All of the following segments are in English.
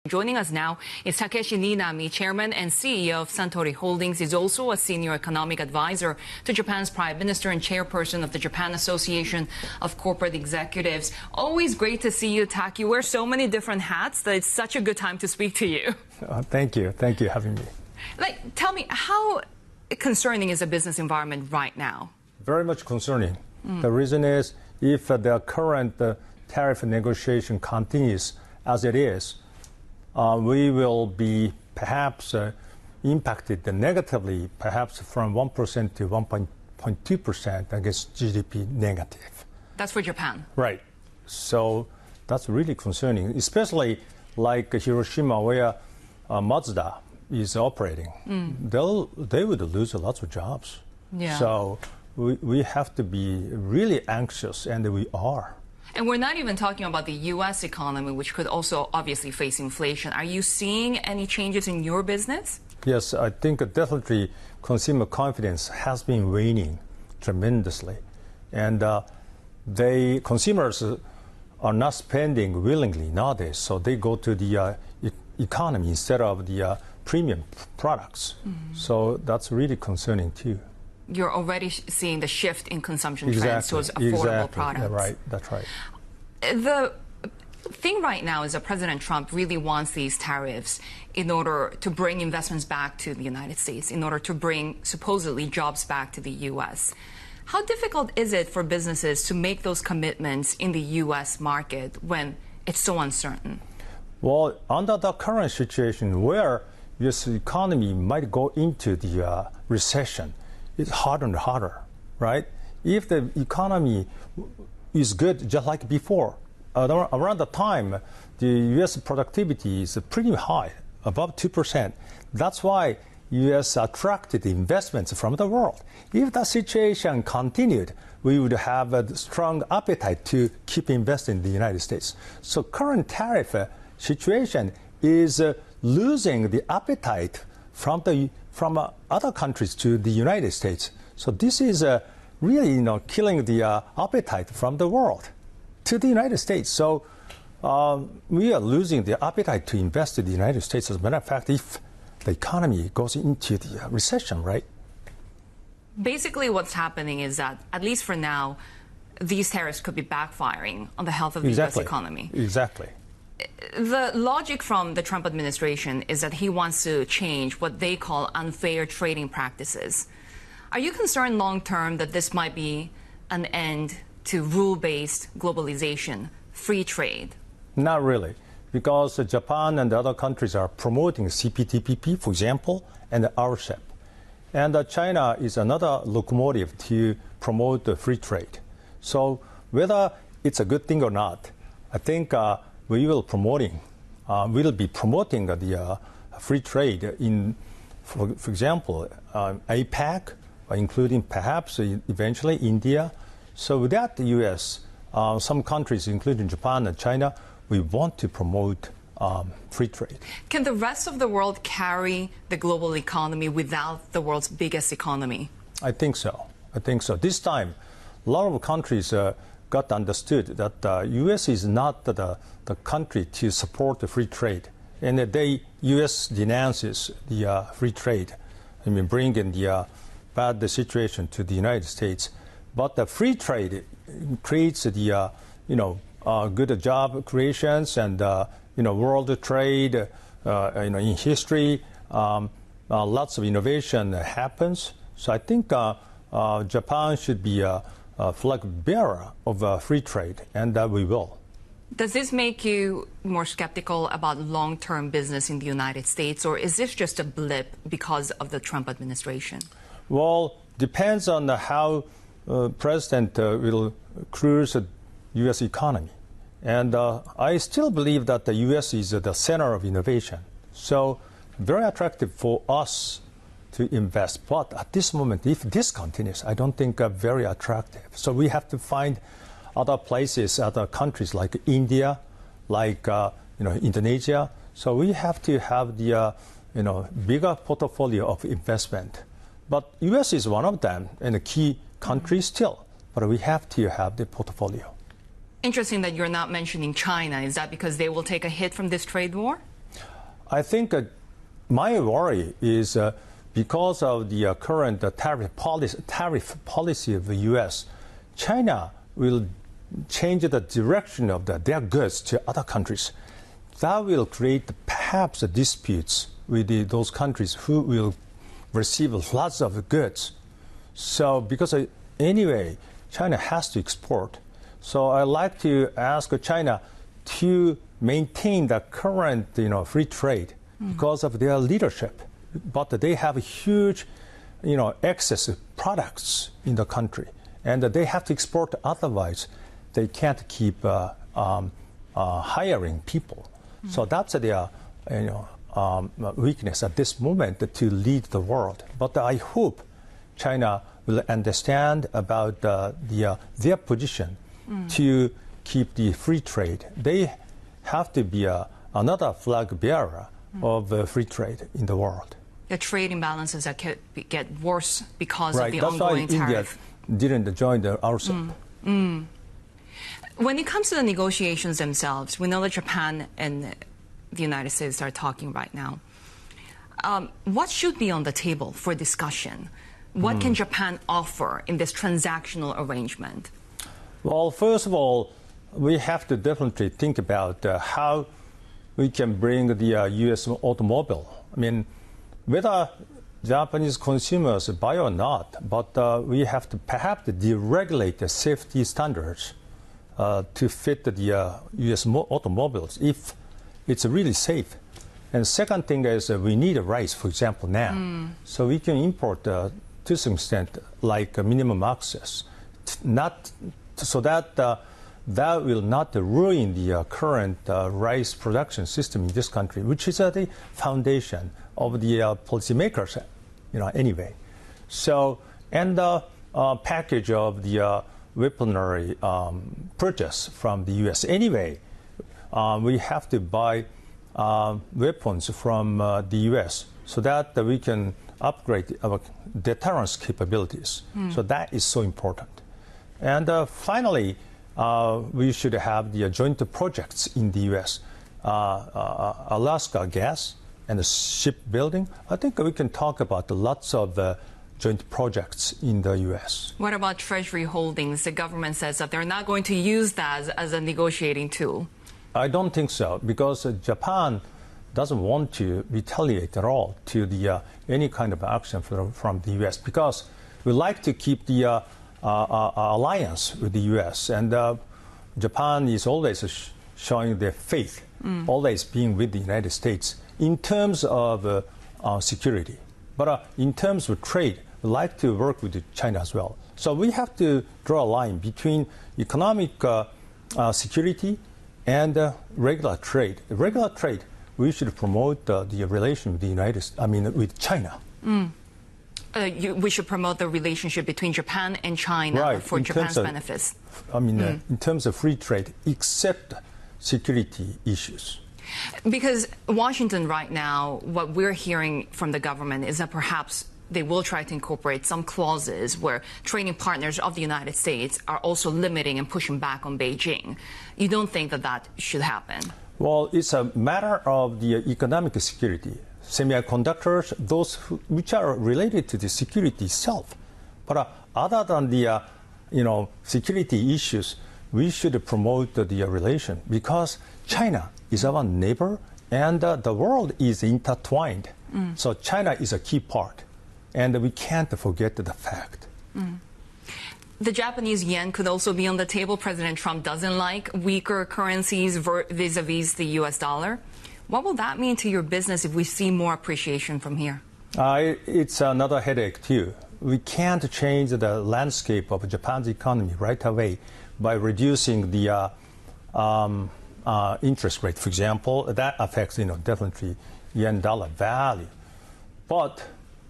Joining us now is Takeshi Ninami, Chairman and CEO of Santori Holdings. He's also a Senior Economic Advisor to Japan's Prime Minister and Chairperson of the Japan Association of Corporate Executives. Always great to see you, Tak. You wear so many different hats that it's such a good time to speak to you. Thank you. Thank you for having me. Tell me, how concerning is the business environment right now? Very much concerning. The reason is if the current tariff negotiation continues as it is, we will be perhaps impacted negatively, perhaps from 1% to 1.2% against GDP negative. That's for Japan. Right. So that's really concerning, especially like Hiroshima, where Mazda is operating. They would lose lots of jobs. Yeah. So we have to be really anxious, and we are. And we're not even talking about the U.S. economy, which could also obviously face inflation. Are you seeing any changes in your business? Yes, I think definitely consumer confidence has been waning tremendously. And consumers are not spending willingly nowadays, so they go to the economy instead of the premium products. So that's really concerning too. You're already seeing the shift in consumption trends towards affordable products. Yeah, right, that's right. The thing right now is that President Trump really wants these tariffs in order to bring investments back to the United States, in order to bring supposedly jobs back to the U.S. How difficult is it for businesses to make those commitments in the U.S. market when it's so uncertain? Well, under the current situation where U.S. economy might go into the recession, it's harder and harder, right? If the economy is good just like before, around the time the U.S. productivity is pretty high, above 2%. That's why U.S. attracted investments from the world. If that situation continued, we would have a strong appetite to keep investing in the United States. So current tariff situation is losing the appetite from other countries to the United States. So this is really, killing the appetite from the world to the United States. So we are losing the appetite to invest in the United States. As a matter of fact, if the economy goes into the recession, right? Basically, what's happening is that, at least for now, these tariffs could be backfiring on the health of the U.S. economy. Exactly. The logic from the Trump administration is that he wants to change what they call unfair trading practices. Are you concerned long-term that this might be an end to rule-based globalization, free trade? Not really, because Japan and the other countries are promoting CPTPP, for example, and RCEP. And China is another locomotive to promote the free trade. So whether it's a good thing or not, I think we will be promoting the free trade in, for example, APEC, including perhaps eventually India. So without the U.S., some countries, including Japan and China, we want to promote free trade. Can the rest of the world carry the global economy without the world's biggest economy? I think so. This time, a lot of countries got understood that the U.S. is not the country to support the free trade. And the U.S. denounces the free trade. Bringing the bad situation to the United States. But the free trade creates the, good job creations and, world trade, in history. Lots of innovation happens. So I think Japan should be a flag bearer of free trade, and we will. Does this make you more skeptical about long-term business in the United States, or is this just a blip because of the Trump administration? Well, depends on how President will cruise the U.S. economy. And I still believe that the U.S. is the center of innovation. So very attractive for us to invest. But at this moment, if this continues, I don't think very attractive. So we have to find other places, other countries like India, like Indonesia. So we have to have the bigger portfolio of investment. But U.S. is one of them and a key country still. But we have to have the portfolio. Interesting that you're not mentioning China. Is that because they will take a hit from this trade war? I think my worry is because of the current tariff policy of the U.S., China will change the direction of their goods to other countries. That will create perhaps disputes with those countries who will receive lots of goods. So because anyway, China has to export. So I'd like to ask China to maintain the current free trade because of their leadership. But they have huge excess products in the country. And they have to export, otherwise they can't keep hiring people. So that's their weakness at this moment to lead the world. But I hope China will understand about their position to keep the free trade. They have to be another flag bearer of free trade in the world. The trade imbalances that could get worse because right. of the That's ongoing why tariff. India didn't join the RCEP. When it comes to the negotiations themselves, we know that Japan and the United States are talking right now. What should be on the table for discussion? What can Japan offer in this transactional arrangement? Well, first of all, we have to definitely think about how we can bring the U.S. automobile. I mean, whether Japanese consumers buy or not, but we have to perhaps deregulate the safety standards to fit the U.S. automobiles if it's really safe. And second thing is we need rice, for example, now. So we can import to some extent like minimum access, not so that that will not ruin the current rice production system in this country, which is the foundation of the policymakers, anyway. So, and the package of the weaponry purchase from the U.S. Anyway, we have to buy weapons from the U.S. so that we can upgrade our deterrence capabilities. So that is so important. And finally, we should have the joint projects in the U.S. Alaska gas and shipbuilding. I think we can talk about lots of joint projects in the U.S. What about Treasury holdings? The government says that they're not going to use that as a negotiating tool. I don't think so, because Japan doesn't want to retaliate at all to the any kind of action from the U.S. because we like to keep the alliance with the U.S. and Japan is always showing their faith, always being with the United States in terms of security. But in terms of trade, we like to work with China as well. So we have to draw a line between economic security and regular trade. Regular trade, we should promote the relation with with China. We should promote the relationship between Japan and China for Japan's benefits. In terms of free trade, except security issues. Because Washington right now, what we're hearing from the government is that perhaps they will try to incorporate some clauses where trading partners of the United States are also limiting and pushing back on Beijing. You don't think that that should happen? Well, it's a matter of the economic security. Semiconductors, those which are related to the security itself. But other than the security issues, we should promote the relation because China is our neighbor and the world is intertwined. So China is a key part, and we can't forget the fact. The Japanese yen could also be on the table. President Trump doesn't like weaker currencies vis-a-vis the U.S. dollar. What will that mean to your business if we see more appreciation from here? It's another headache, too. We can't change the landscape of Japan's economy right away by reducing the interest rate, for example. That affects, definitely yen-dollar value. But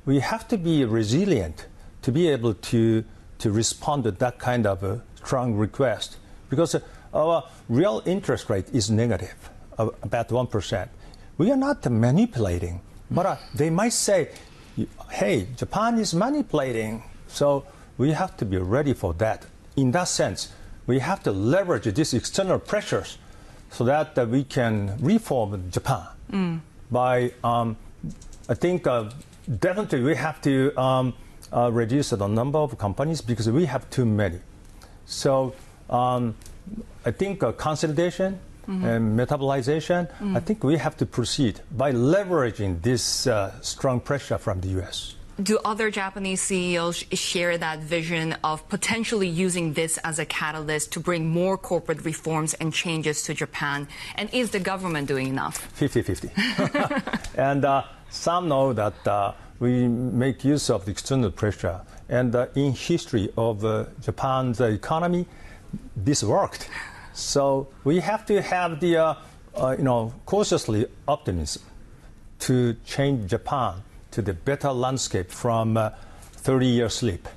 we have to be resilient to be able to respond to that kind of a strong request because our real interest rate is negative, about 1%. We are not manipulating, but they might say, hey, Japan is manipulating, so we have to be ready for that. In that sense, we have to leverage these external pressures so that we can reform Japan. by, I think, definitely we have to reduce the number of companies because we have too many. So I think consolidation and metabolization, I think we have to proceed by leveraging this strong pressure from the U.S. Do other Japanese CEOs share that vision of potentially using this as a catalyst to bring more corporate reforms and changes to Japan? And is the government doing enough? 50-50. And some know that we make use of the external pressure. And in history of Japan's economy, this worked. So we have to have the, cautiously optimism to change Japan to the better landscape from 30-year sleep.